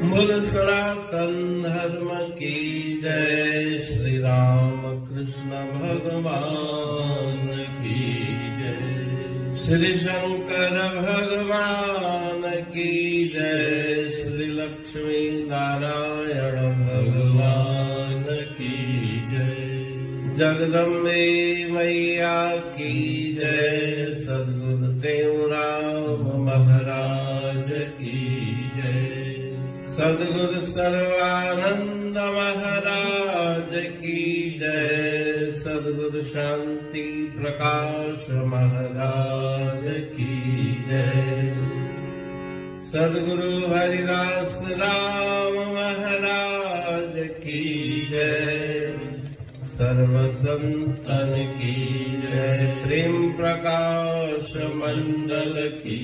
मूल सनातन धर्म की जय। श्री राम कृष्ण भगवान की जय। श्री शंकर भगवान की जय। श्री लक्ष्मी नारायण भगवान की जय। जगदम्बे मैया की जय। सद्गुरुदेव राम महाराज की जय। सद्गुरु सर्वानंद महाराज की जय। सद्गुरु शांति प्रकाश महाराज की जय। सद्गुरु हरिदास राम महाराज की जय। सर्व संतन की जय। प्रेम प्रकाश मंडल की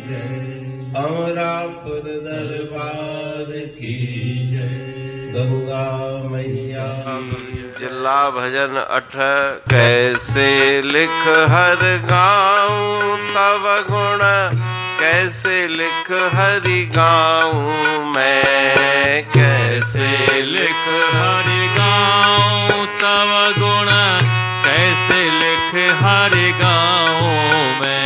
जय। अमरापुर दरबार की जय। गंगा मैया। जिला भजन 8। कैसे लिख हर गाऊं तव गुण, कैसे लिख हरि गाऊं मैं। कैसे लिख हरि गाऊं तव गुण, कैसे लिख हरि गाऊं मैं।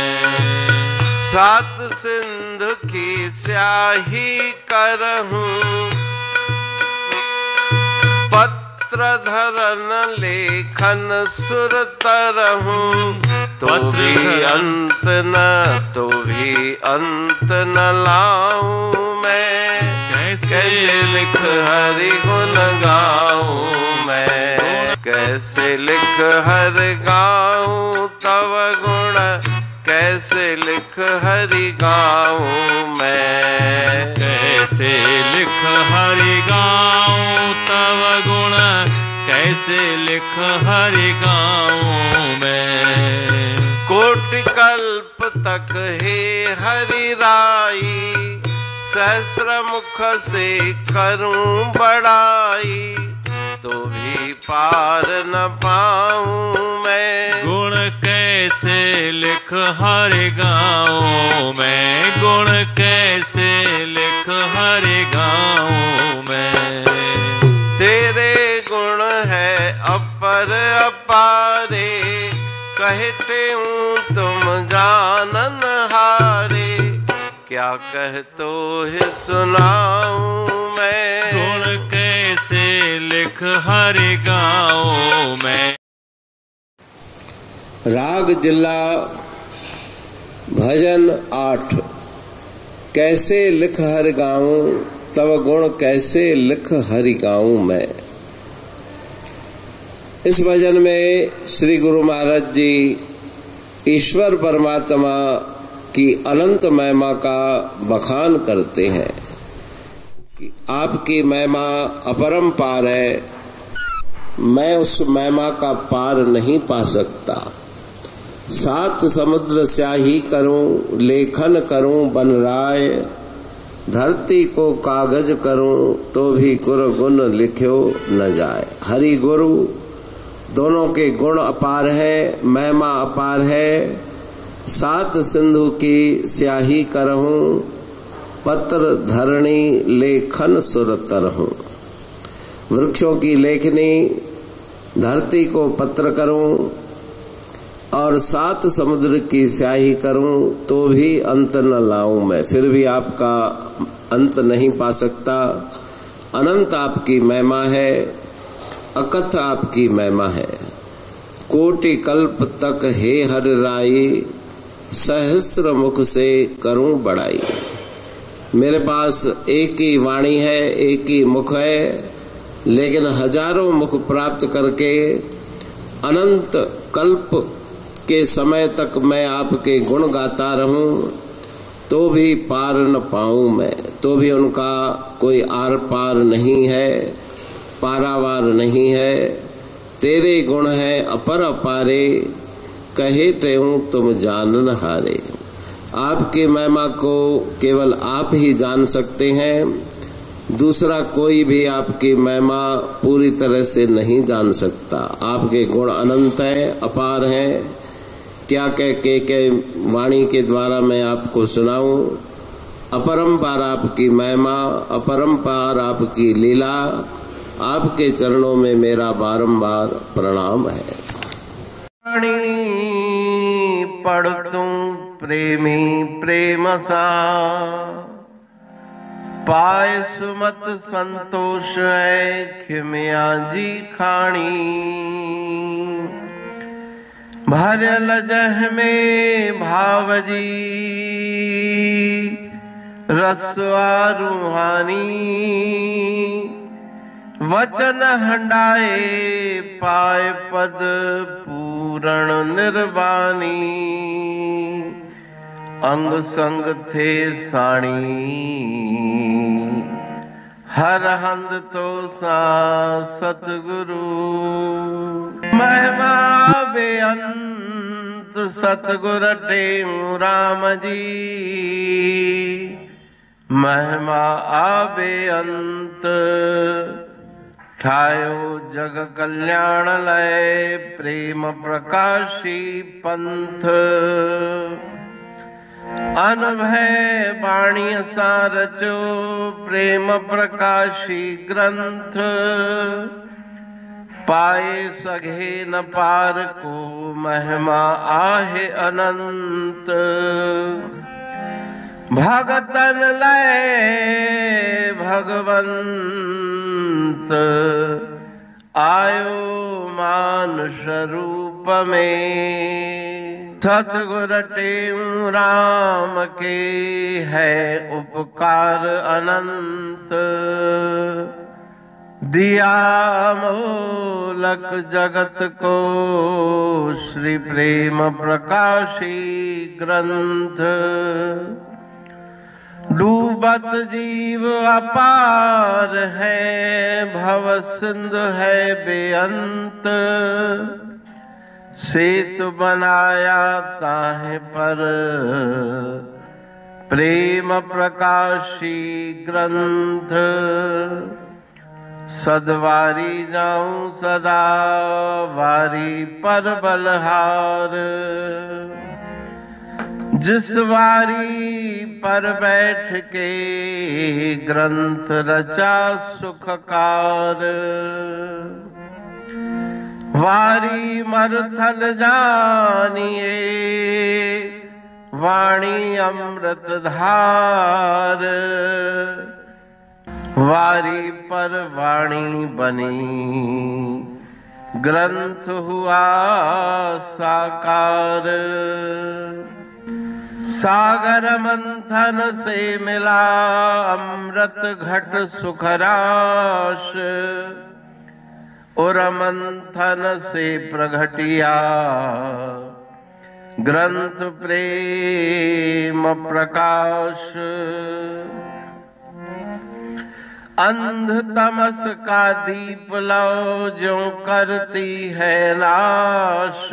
सात सिंधु की स्याही करहूं, पत्र धरन लेखन सुर तरहूं। तो भी अंत न, तो भी अंत न लाऊं मैं। कैसे लिख हरि गुण गाऊं मैं। कैसे लिख हरि गाऊं तव गुण, कैसे लिख हरि गाऊं मैं। कैसे लिख हरि गाऊं तव गुण, कैसे लिख हरि गाऊं मैं। कोटि कल्प तक हे हरि राई, सहस्र मुख से करूं बड़ाई। तो भी पार न पाऊं मैं। गुण कैसे लिख हरि गाऊं मैं। गुण कैसे लिख हरि गाऊं मैं। तेरे गुण है अपर अपारे, कहते हूँ तुम जानन हारे। क्या कहतो है सुनाऊं मैं। गुण कैसे लिख हरि गाऊं मैं। राग जिला भजन 8। कैसे लिख हरि गाऊं तव गुण, कैसे लिख हरि गाऊं मैं। इस भजन में श्री गुरु महाराज जी ईश्वर परमात्मा की अनंत महिमा का बखान करते हैं कि आपकी महिमा अपरंपार है। मैं उस महिमा का पार नहीं पा सकता। सात समुद्र स्याही करूं, लेखन करूं बन राय। धरती को कागज करूं, तो भी गुरु गुण लिख्यो न जाए। हरि गुरु दोनों के गुण अपार है, महिमा अपार है। सात सिंधु की स्याही करहूं, पत्र धरणी लेखन सुर तरहूं। वृक्षों की लेखनी, धरती को पत्र करूं और सात समुद्र की स्याही करूं, तो भी अंत न लाऊं मैं। फिर भी आपका अंत नहीं पा सकता। अनंत आपकी महिमा है, अकथ आपकी महिमा है। कोटि कल्प तक हे हर राई, सहस्र मुख से करूं बड़ाई। मेरे पास एक ही वाणी है, एक ही मुख है, लेकिन हजारों मुख प्राप्त करके अनंत कल्प के समय तक मैं आपके गुण गाता रहूं, तो भी पार न पाऊं मैं। तो भी उनका कोई आर पार नहीं है, पारावार नहीं है। तेरे गुण है अपर अपारे, कहे तेहूं तुम जानन हारे। आपकी महिमा को केवल आप ही जान सकते हैं। दूसरा कोई भी आपकी महिमा पूरी तरह से नहीं जान सकता। आपके गुण अनंत हैं, अपार हैं। क्या कह के वाणी के द्वारा मैं आपको सुनाऊं। अपरंपार आपकी महिमा, अपरंपार आपकी लीला, आपके चरणों में मेरा बारंबार प्रणाम है। पढ़ तू प्रेमी प्रेम सा, पाए सुमत संतोष है खिमिया जी खाणी। भरल जह में भावजी रसवा रूहानी। वचन हंडाए पाए पद पूरण निर्वाणी। अंग संग थे साणी हर हंद तो सा सतगुरु। महिमा बेअंत सतगुर टेऊ राम जी। महिमा आबे अंत ठायो जग कल्याण लय। प्रेम प्रकाशी पंथ अनभय बाणी सा रचो। प्रेम प्रकाशी ग्रंथ पाए सघे न पार को। महिमा आहे अनंत भगतन लय भगवंत। आयो मानुष रूप में। सतगुर टेऊ राम के है उपकार अनंत। दिया मोलक जगत को श्री प्रेम प्रकाशी ग्रंथ। डूबत जीव अपार है भव सिंधु है बेअंत। सेतु बनाया ताहे पर प्रेम प्रकाशी ग्रंथ। सदवारी जाऊं सदा वारी पर बलहार। जिस वारी पर बैठ के ग्रंथ रचा सुखकार। वारी मरथल जानिए वाणी अमृत धार। वारी पर वाणी बनी ग्रंथ हुआ साकार। सागर मंथन से मिला अमृत घट सुखराश। और मंथन से प्रगटिया ग्रंथ प्रेम प्रकाश। अंध तमस का दीप लो जो करती है नाश।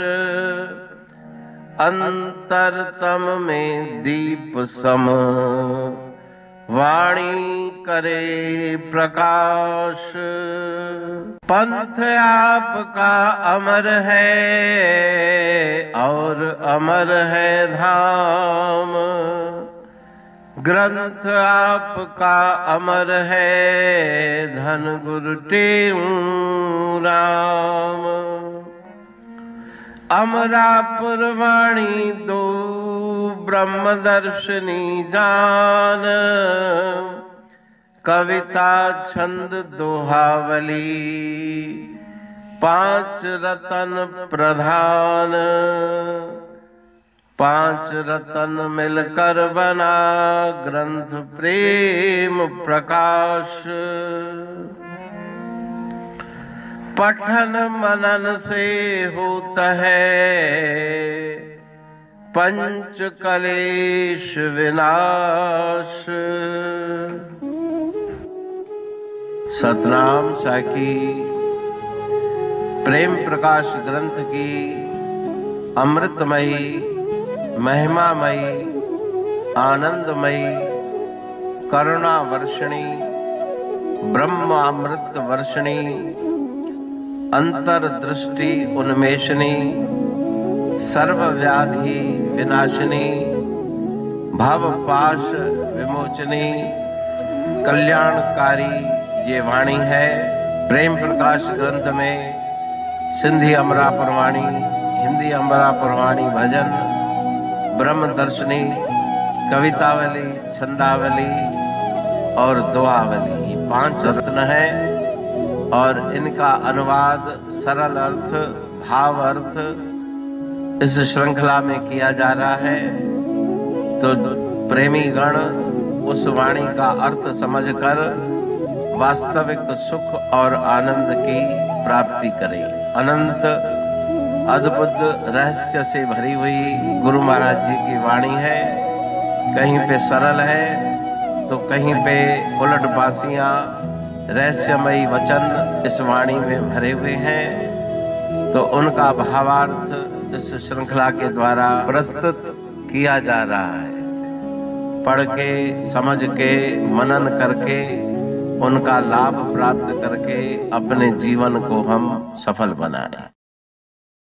अंतरतम में दीप सम वाणी करे प्रकाश। पंथ आपका अमर है और अमर है धाम। ग्रंथ आपका अमर है धन गुरु टेऊ राम। अमरापुर वाणी दो ब्रह्मदर्शनी जान। कविता छंद दोहावली पांच रतन प्रधान। पांच रतन मिलकर बना ग्रंथ प्रेम प्रकाश। पठन मनन से होता है पंच कलेश विनाश। सतनाम साखी प्रेम प्रकाश ग्रंथ की अमृतमयी महिमामयी आनंदमयी करुणा वर्षिणी ब्रह्म अमृत वर्षिणी अंतरदृष्टि उन्मेषणी सर्व व्याधि विनाशिनी भव पाश विमोचनी विमोचनी कल्याणकारी ये वाणी है। प्रेम प्रकाश ग्रंथ में सिंधी अमरा पुरवाणी, हिंदी अमरा पुरवाणी भजन, ब्रह्म दर्शनी, कवितावली, छंदावली और दुआवली, ये 5 रत्न है और इनका अनुवाद सरल अर्थ, भाव अर्थ इस श्रृंखला में किया जा रहा है। तो प्रेमी गण उस वाणी का अर्थ समझकर वास्तविक सुख और आनंद की प्राप्ति करें। अनंत अद्भुत रहस्य से भरी हुई गुरु महाराज जी की वाणी है। कहीं पे सरल है तो कहीं पे उलट बासियां, रहस्यमयी वचन इस वाणी में भरे हुए हैं। तो उनका भावार्थ इस श्रृंखला के द्वारा प्रस्तुत किया जा रहा है। पढ़ के, समझ के, मनन करके, उनका लाभ प्राप्त करके अपने जीवन को हम सफल बनाएं।